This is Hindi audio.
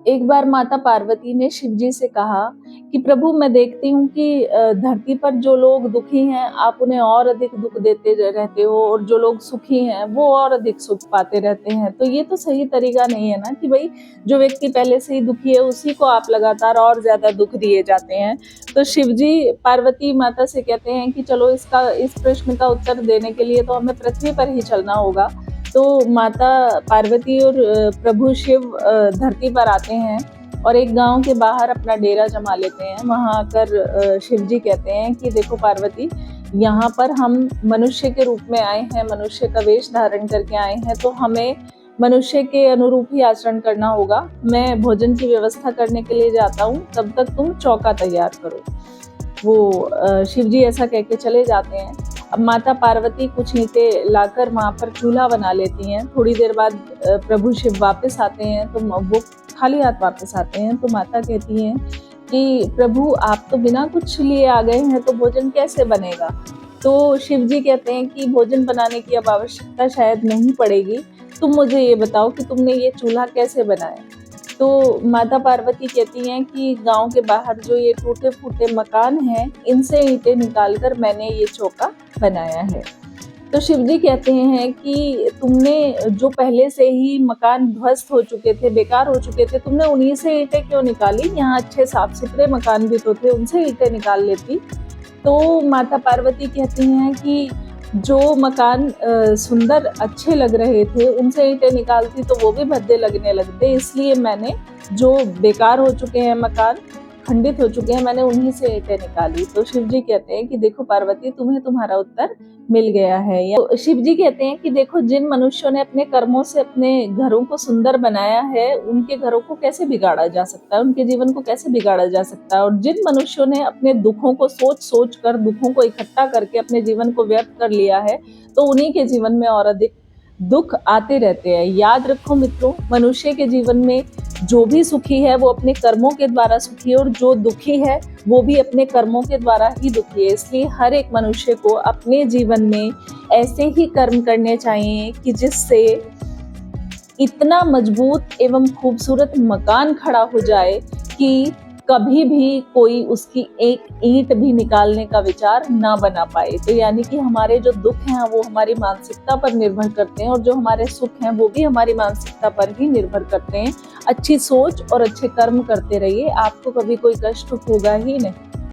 एक बार माता पार्वती ने शिव जी से कहा कि प्रभु, मैं देखती हूँ कि धरती पर जो लोग दुखी हैं आप उन्हें और अधिक दुख देते रहते हो, और जो लोग सुखी हैं वो और अधिक सुख पाते रहते हैं। तो ये तो सही तरीका नहीं है ना कि भाई जो व्यक्ति पहले से ही दुखी है उसी को आप लगातार और ज्यादा दुख दिए जाते हैं। तो शिव जी पार्वती माता से कहते हैं कि चलो इस प्रश्न का उत्तर देने के लिए तो हमें पृथ्वी पर ही चलना होगा। तो माता पार्वती और प्रभु शिव धरती पर आते हैं और एक गांव के बाहर अपना डेरा जमा लेते हैं। वहां आकर शिव जी कहते हैं कि देखो पार्वती, यहाँ पर हम मनुष्य के रूप में आए हैं, मनुष्य का वेश धारण करके आए हैं, तो हमें मनुष्य के अनुरूप ही आचरण करना होगा। मैं भोजन की व्यवस्था करने के लिए जाता हूँ, तब तक तुम चौका तैयार करो। वो शिव जी ऐसा कह के चले जाते हैं। अब माता पार्वती कुछ ईंटें लाकर वहाँ पर चूल्हा बना लेती हैं। थोड़ी देर बाद प्रभु शिव वापस आते हैं, तो वो खाली हाथ वापस आते हैं। तो माता कहती हैं कि प्रभु, आप तो बिना कुछ लिए आ गए हैं, तो भोजन कैसे बनेगा? तो शिव जी कहते हैं कि भोजन बनाने की अब आवश्यकता शायद नहीं पड़ेगी, तुम मुझे ये बताओ कि तुमने ये चूल्हा कैसे बनाया? तो माता पार्वती कहती हैं कि गांव के बाहर जो ये टूटे फूटे मकान हैं, इनसे ईंटें निकालकर मैंने ये चौका बनाया है। तो शिव जी कहते हैं कि तुमने जो पहले से ही मकान ध्वस्त हो चुके थे, बेकार हो चुके थे, तुमने उन्हीं से ईंटें क्यों निकाली? यहाँ अच्छे साफ सुथरे मकान भी तो थे, उनसे ईंटें निकाल लेती। तो माता पार्वती कहती हैं कि जो मकान सुंदर अच्छे लग रहे थे उनसे ईंटें निकालती तो वो भी भद्दे लगने लगते, इसलिए मैंने जो बेकार हो चुके हैं मकान, खंडित हो चुके हैं, मैंने उन्हीं से ईंटें निकाली। तो शिव जी कहते हैं कि देखो पार्वती, तुम्हें तुम्हारा उत्तर मिल गया है। तो शिव जी कहते हैं कि देखो, जिन मनुष्यों ने अपने कर्मों से अपने घरों को सुंदर बनाया है, उनके घरों को कैसे बिगाड़ा जा सकता है, उनके जीवन को कैसे बिगाड़ा जा सकता है। और जिन मनुष्यों ने अपने दुखों को सोच सोच कर, दुखों को इकट्ठा करके अपने जीवन को व्यर्थ कर लिया है, तो उन्हीं के जीवन में और अधिक दुख आते रहते हैं। याद रखो मित्रों, मनुष्य के जीवन में जो भी सुखी है वो अपने कर्मों के द्वारा सुखी है, और जो दुखी है वो भी अपने कर्मों के द्वारा ही दुखी है। इसलिए हर एक मनुष्य को अपने जीवन में ऐसे ही कर्म करने चाहिए कि जिससे इतना मजबूत एवं खूबसूरत मकान खड़ा हो जाए कि कभी भी कोई उसकी एक ईंट भी निकालने का विचार ना बना पाए। तो यानी कि हमारे जो दुख हैं वो हमारी मानसिकता पर निर्भर करते हैं, और जो हमारे सुख हैं वो भी हमारी मानसिकता पर ही निर्भर करते हैं। अच्छी सोच और अच्छे कर्म करते रहिए, आपको कभी कोई कष्ट होगा ही नहीं।